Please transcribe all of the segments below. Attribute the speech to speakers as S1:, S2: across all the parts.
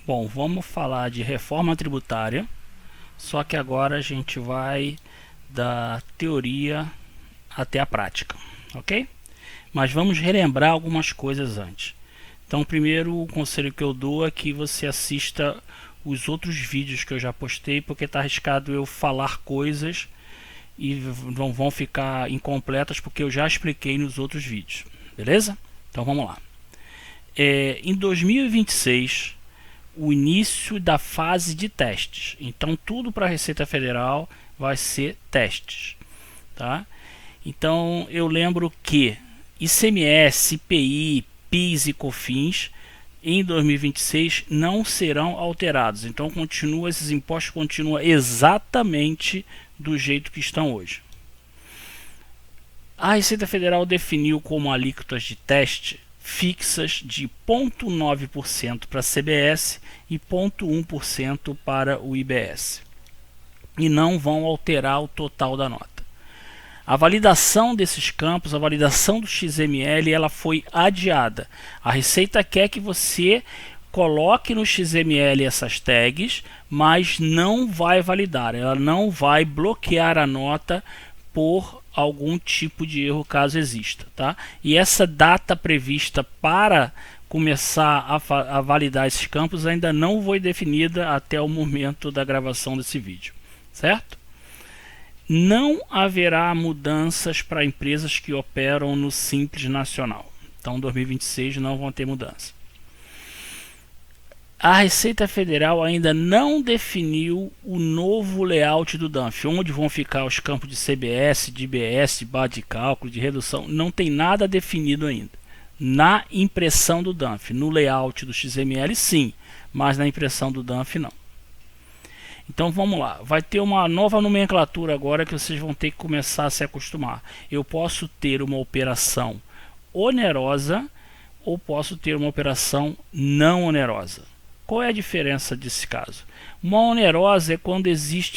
S1: Bom, vamos falar de reforma tributária, só que agora a gente vai da teoria até a prática, ok? Mas vamos relembrar algumas coisas antes. Então, primeiro, o conselho que eu dou é que você assista os outros vídeos que eu já postei, porque está arriscado eu falar coisas e não vão ficar incompletas, porque eu já expliquei nos outros vídeos, beleza? Então vamos lá. Em 2026, o início da fase de testes. Então tudo para a Receita Federal vai ser testes, tá? Então eu lembro que ICMS, IPI, PIS e COFINS em 2026 não serão alterados. Então esses impostos continuam exatamente do jeito que estão hoje. A Receita Federal definiu como alíquotas de teste fixas de 0,9% para a CBS e 0,1% para o IBS, e não vão alterar o total da nota. A validação desses campos, a validação do XML, ela foi adiada. A Receita quer que você coloque no XML essas tags, mas não vai validar, ela não vai bloquear a nota por algum tipo de erro caso exista, tá? E essa data prevista para começar a validar esses campos ainda não foi definida até o momento da gravação desse vídeo, certo? Não haverá mudanças para empresas que operam no Simples Nacional. Então, 2026 não vão ter mudança. A Receita Federal ainda não definiu o novo layout do DANF, onde vão ficar os campos de CBS, de IBS, de base de cálculo, de redução. Não tem nada definido ainda. Na impressão do DANF, no layout do XML sim, mas na impressão do DANF não. Então vamos lá, vai ter uma nova nomenclatura agora que vocês vão ter que começar a se acostumar. Eu posso ter uma operação onerosa ou posso ter uma operação não onerosa. Qual é a diferença desse caso? Uma onerosa é quando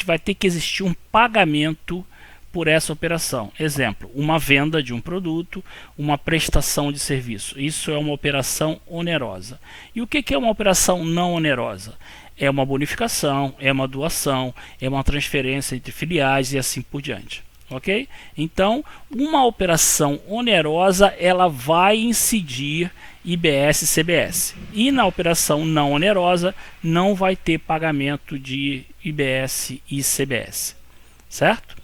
S1: vai ter que existir um pagamento por essa operação. Exemplo, uma venda de um produto, uma prestação de serviço. Isso é uma operação onerosa. E o que é uma operação não onerosa? É uma bonificação, é uma doação, é uma transferência entre filiais e assim por diante. Ok? Então, uma operação onerosa, ela vai incidir IBS e CBS. E na operação não onerosa, não vai ter pagamento de IBS e CBS. Certo?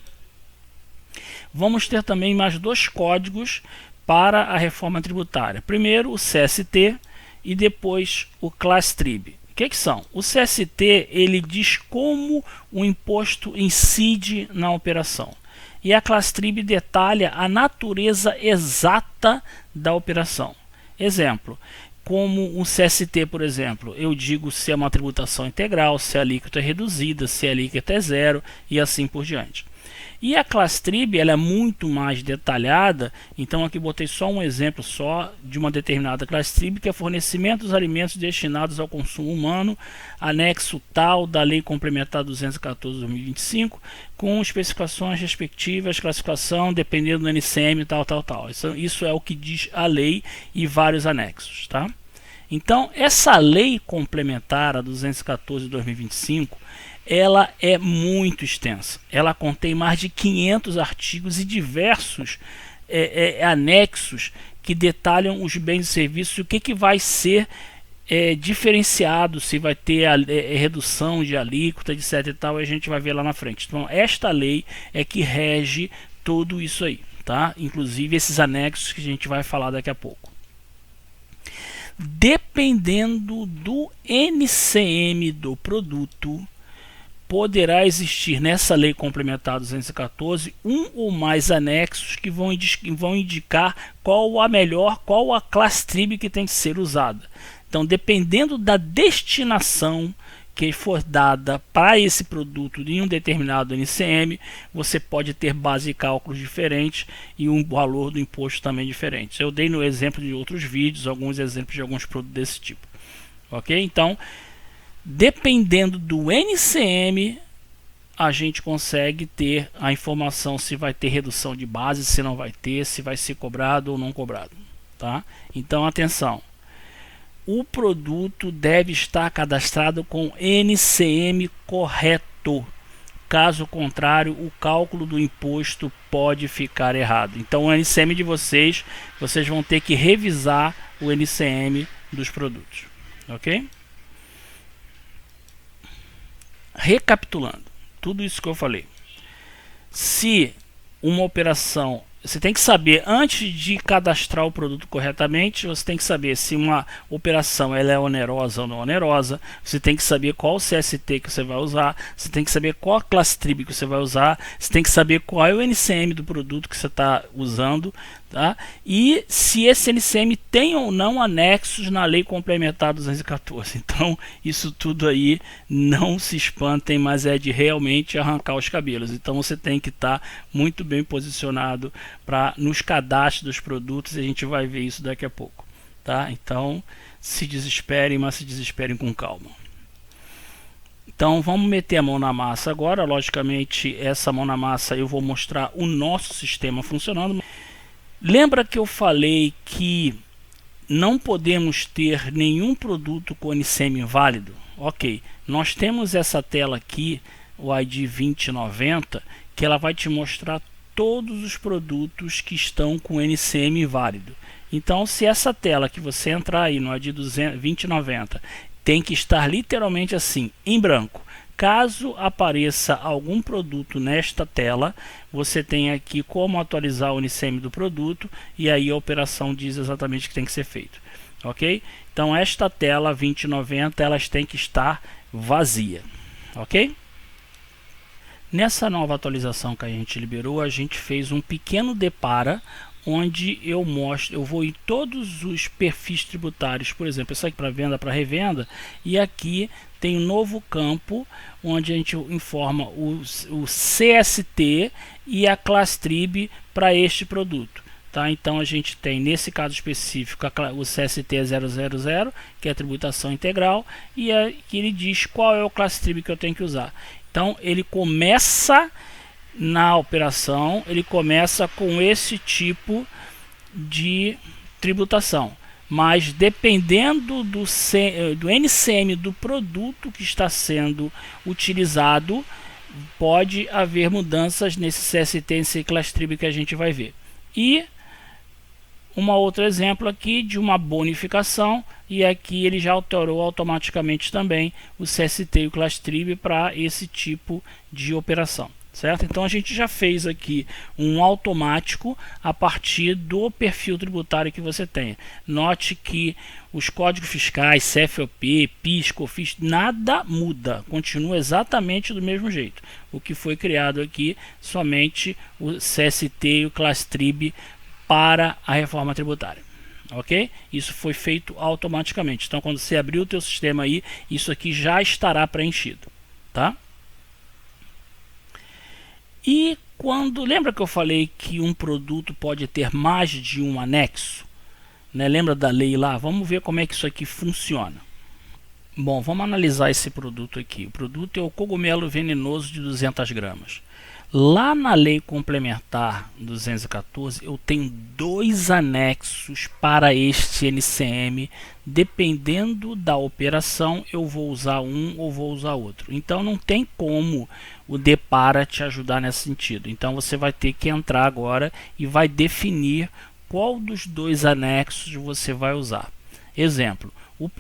S1: Vamos ter também mais dois códigos para a reforma tributária. Primeiro, o CST e depois o ClassTrib. O que são? O CST, ele diz como o imposto incide na operação. E a ClassTrib detalha a natureza exata da operação. Exemplo, como um CST, por exemplo, eu digo se é uma tributação integral, se a alíquota é reduzida, se a alíquota é zero e assim por diante. E a ClassTrib, ela é muito mais detalhada, então aqui botei só um exemplo só de uma determinada ClassTrib, que é fornecimento dos alimentos destinados ao consumo humano, anexo tal da Lei Complementar 214/2025, com especificações respectivas, classificação, dependendo do NCM, tal. Isso é o que diz a lei e vários anexos, tá? Então, essa Lei Complementar, a 214/2025, ela é muito extensa. Ela contém mais de 500 artigos e diversos anexos que detalham os bens e serviços e o que vai ser diferenciado, se vai ter redução de alíquota, etc. e tal, a gente vai ver lá na frente. Então, esta lei é que rege tudo isso aí, tá? Inclusive esses anexos que a gente vai falar daqui a pouco. Dependendo do NCM do produto, poderá existir nessa Lei Complementar 214 um ou mais anexos que vão indicar qual a ClassTrib que tem que ser usada. Então, dependendo da destinação que for dada para esse produto em um determinado NCM, você pode ter base de cálculos diferentes e um valor do imposto também diferente. Eu dei no exemplo de outros vídeos, alguns exemplos de alguns produtos desse tipo. Ok? Então, dependendo do NCM, a gente consegue ter a informação se vai ter redução de base, se não vai ter, se vai ser cobrado ou não cobrado, tá? Então, atenção. o produto deve estar cadastrado com NCM correto. Caso contrário, o cálculo do imposto pode ficar errado. Então, o NCM de vocês vão ter que revisar o NCM dos produtos, ok? Recapitulando, tudo isso que eu falei. Se uma operação, você tem que saber, antes de cadastrar o produto corretamente, você tem que saber se uma operação ela é onerosa ou não onerosa, você tem que saber qual o CST que você vai usar, você tem que saber qual a classe TRIB que você vai usar, você tem que saber qual é o NCM do produto que você está usando, tá? E se esse NCM tem ou não anexos na Lei Complementar 214. Então, isso tudo aí, não se espantem, mas é de realmente arrancar os cabelos. Então, você tem que estar muito bem posicionado nos cadastros dos produtos, e a gente vai ver isso daqui a pouco, tá? Então, se desesperem, mas se desesperem com calma. Então, vamos meter a mão na massa agora. Logicamente, essa mão na massa eu vou mostrar o nosso sistema funcionando. Lembra que eu falei que não podemos ter nenhum produto com NCM inválido? Ok, nós temos essa tela aqui, o ID 2090, que ela vai te mostrar todos os produtos que estão com NCM válido. Então, se essa tela que você entrar aí no ID 2090 tem que estar literalmente assim, em branco. Caso apareça algum produto nesta tela, você tem aqui como atualizar o NCM do produto, e aí a operação diz exatamente o que tem que ser feito. Ok? Então, esta tela 2090, elas têm que estar vazia. Ok? Nessa nova atualização que a gente liberou, a gente fez um pequeno depara, onde eu vou em todos os perfis tributários, por exemplo, isso aqui para venda, para revenda, e aqui tem um novo campo, onde a gente informa o CST e a classe TRIB para este produto. Tá? Então, a gente tem, nesse caso específico, o CST é 000, que é a tributação integral, e aqui ele diz qual é o classe TRIB que eu tenho que usar. Então, ele começa na operação, ele começa com esse tipo de tributação, mas dependendo do NCM do produto que está sendo utilizado, pode haver mudanças nesse CST, nesse classe TRIB que a gente vai ver. E um outro exemplo aqui de uma bonificação, e aqui ele já alterou automaticamente também o CST e o classe TRIB para esse tipo de operação. Certo? Então, a gente já fez aqui um automático a partir do perfil tributário que você tem. Note que os códigos fiscais, CFOP, PIS, COFINS, nada muda, continua exatamente do mesmo jeito. O que foi criado aqui, somente o CST e o classe TRIB para a reforma tributária. Ok? Isso foi feito automaticamente. Então, quando você abrir o teu sistema aí, isso aqui já estará preenchido. Tá? E lembra que eu falei que um produto pode ter mais de um anexo? Né? Lembra da lei lá? Vamos ver como é que isso aqui funciona. Bom, vamos analisar esse produto aqui. O produto é o cogumelo venenoso de 200 gramas. Lá na Lei Complementar 214, eu tenho 2 anexos para este NCM. Dependendo da operação, eu vou usar um ou vou usar outro. Então, não tem como o depara te ajudar nesse sentido. Então, você vai ter que entrar agora e vai definir qual dos 2 anexos você vai usar. Exemplo.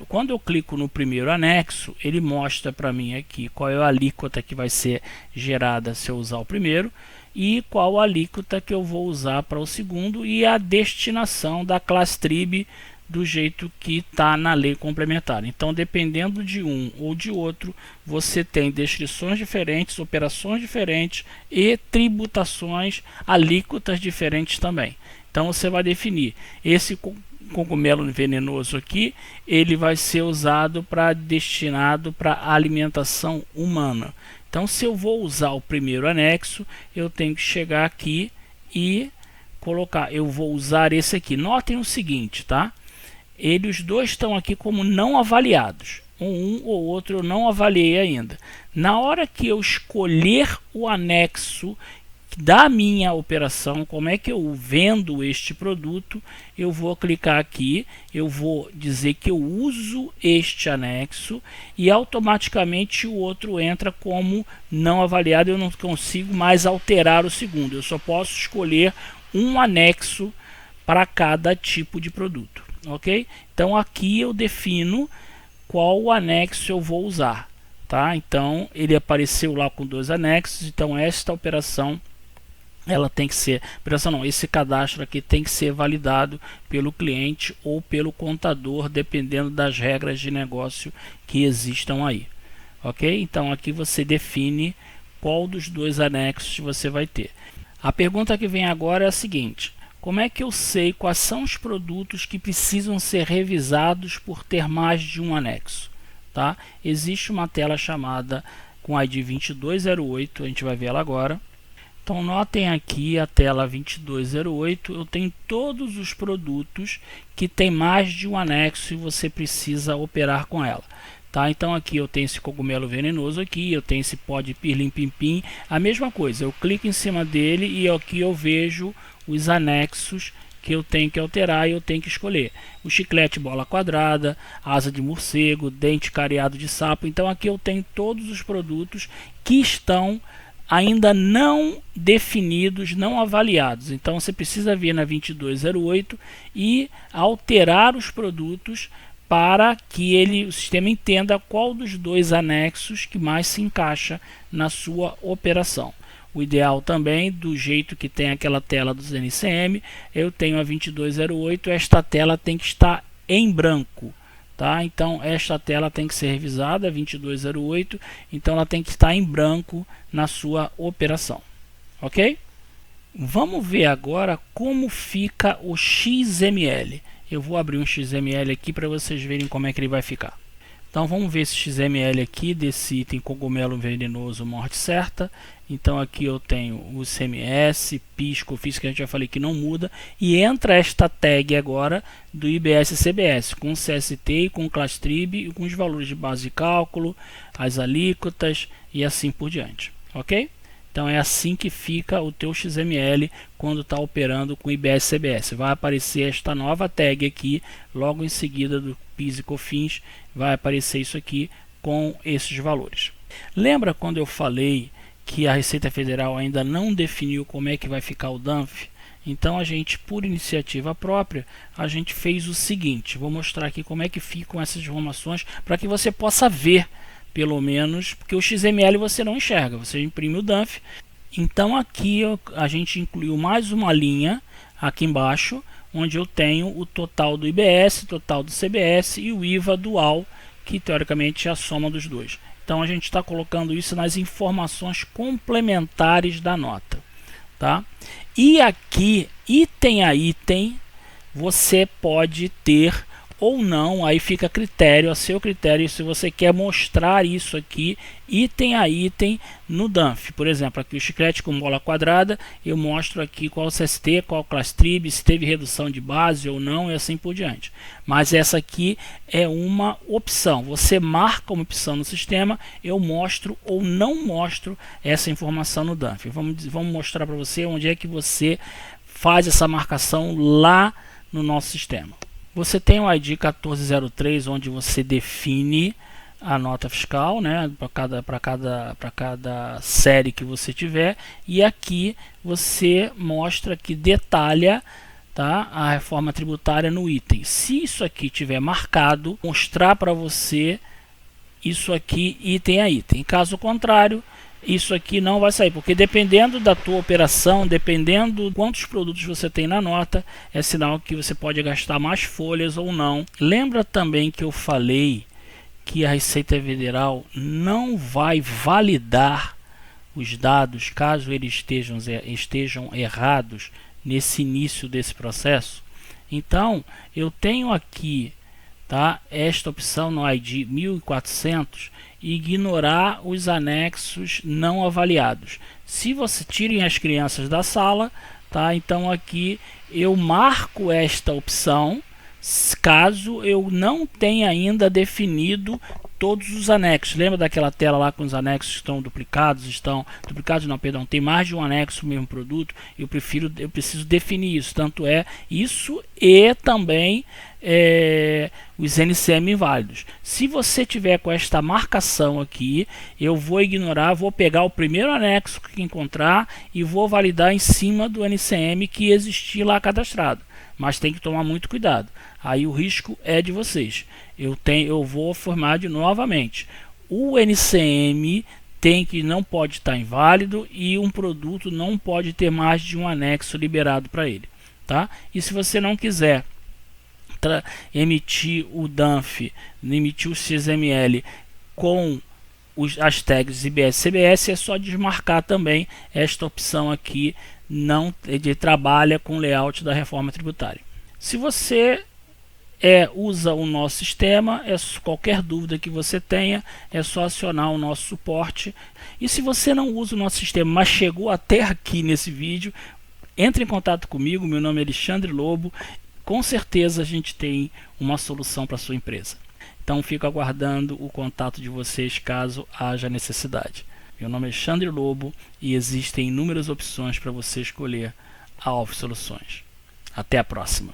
S1: Quando eu clico no primeiro anexo, ele mostra para mim aqui qual é a alíquota que vai ser gerada se eu usar o primeiro e qual a alíquota que eu vou usar para o segundo e a destinação da classe TRIB do jeito que está na lei complementar. Então, dependendo de um ou de outro, você tem descrições diferentes, operações diferentes e tributações, alíquotas diferentes também. Então, você vai definir esse cogumelo venenoso aqui, ele vai ser usado destinado para alimentação humana. Então, se eu vou usar o primeiro anexo, eu tenho que chegar aqui e colocar, eu vou usar esse aqui. Notem o seguinte, tá? Os dois estão aqui como não avaliados. Um ou outro eu não avaliei ainda. Na hora que eu escolher o anexo da minha operação, como é que eu vendo este produto, eu vou clicar aqui, eu vou dizer que eu uso este anexo e automaticamente o outro entra como não avaliado. Eu não consigo mais alterar o segundo, eu só posso escolher um anexo para cada tipo de produto, ok? Então aqui eu defino qual anexo eu vou usar, tá? Então ele apareceu lá com 2 anexos, então esta operação ela tem que ser, esse cadastro aqui tem que ser validado pelo cliente ou pelo contador, dependendo das regras de negócio que existam aí, ok? Então aqui você define qual dos 2 anexos você vai ter. A pergunta que vem agora é a seguinte: como é que eu sei quais são os produtos que precisam ser revisados por ter mais de um anexo? Tá? Existe uma tela chamada com ID 2208, a gente vai ver ela agora. Então notem aqui a tela 2208, eu tenho todos os produtos que tem mais de um anexo e você precisa operar com ela. Tá? Então aqui eu tenho esse cogumelo venenoso aqui, eu tenho esse pó de pirlim-pim-pim, a mesma coisa, eu clico em cima dele e aqui eu vejo os anexos que eu tenho que alterar e eu tenho que escolher. O chiclete bola quadrada, asa de morcego, dente cariado de sapo. Então aqui eu tenho todos os produtos que estão ainda não definidos, não avaliados. Então você precisa vir na 2208 e alterar os produtos para que o sistema entenda qual dos 2 anexos que mais se encaixa na sua operação. O ideal também, do jeito que tem aquela tela dos NCM, eu tenho a 2208, esta tela tem que estar em branco. Tá? Então esta tela tem que ser revisada, 2208, então ela tem que estar em branco na sua operação, ok? Vamos ver agora como fica o XML. Eu vou abrir um XML aqui para vocês verem como é que ele vai ficar. Então vamos ver esse XML aqui desse item cogumelo venenoso morte certa. Então aqui eu tenho o CMS, PIS, COFINS, que a gente já falei que não muda, e entra esta tag agora do IBS-CBS com CST e com ClassTrib e com os valores de base de cálculo, as alíquotas e assim por diante, ok? Então é assim que fica o teu XML quando está operando com IBS-CBS. Vai aparecer esta nova tag aqui, logo em seguida do PIS e COFINS, vai aparecer isso aqui com esses valores. Lembra quando eu falei que a Receita Federal ainda não definiu como é que vai ficar o DANF? Então a gente, por iniciativa própria, a gente fez o seguinte. Vou mostrar aqui como é que ficam essas informações para que você possa ver, pelo menos, porque o XML você não enxerga, você imprime o DANF. Então aqui a gente incluiu mais uma linha aqui embaixo, onde eu tenho o total do IBS, total do CBS e o IVA dual, que teoricamente é a soma dos dois. Então a gente está colocando isso nas informações complementares da nota, tá? E aqui, item a item, você pode ter ou não, aí fica a critério, a seu critério, se você quer mostrar isso aqui, item a item no DANF. Por exemplo, aqui o chiclete com bola quadrada, eu mostro aqui qual o CST, qual o ClassTrib, se teve redução de base ou não, e assim por diante. Mas essa aqui é uma opção, você marca uma opção no sistema, eu mostro ou não mostro essa informação no DANF. Vamos mostrar para você onde é que você faz essa marcação lá no nosso sistema. Você tem o ID 1403, onde você define a nota fiscal, né, para cada série que você tiver, e aqui você mostra que detalha, tá, a reforma tributária no item. Se isso aqui tiver marcado, mostrar para você isso aqui item a item. Caso contrário, isso aqui não vai sair, porque dependendo da tua operação, dependendo de quantos produtos você tem na nota, é sinal que você pode gastar mais folhas ou não. Lembra também que eu falei que a Receita Federal não vai validar os dados caso eles estejam errados nesse início desse processo? Então eu tenho aqui, tá, esta opção no ID 1400, ignorar os anexos não avaliados. Se você tirem as crianças da sala, tá, então aqui eu marco esta opção caso eu não tenha ainda definido todos os anexos. Lembra daquela tela lá com os anexos que estão duplicados? Tem mais de um anexo no mesmo produto. Eu preciso definir isso. Tanto é isso e também os NCM inválidos. Se você tiver com esta marcação aqui, eu vou ignorar, vou pegar o primeiro anexo que encontrar e vou validar em cima do NCM que existir lá cadastrado. Mas tem que tomar muito cuidado. Aí o risco é de vocês. Eu vou formar novamente. O NCM não pode estar inválido e um produto não pode ter mais de um anexo liberado para ele, tá? E se você não quiser emitir o DANF, emitir o XML com as tags IBS CBS, é só desmarcar também esta opção aqui, não de trabalha com layout da reforma tributária. Se você usa o nosso sistema, qualquer dúvida que você tenha, é só acionar o nosso suporte. E se você não usa o nosso sistema, mas chegou até aqui nesse vídeo, entre em contato comigo, meu nome é Alexandre Lobo, com certeza a gente tem uma solução para sua empresa. Então fico aguardando o contato de vocês caso haja necessidade. Meu nome é Alexandre Lobo e existem inúmeras opções para você escolher a Alf Soluções. Até a próxima!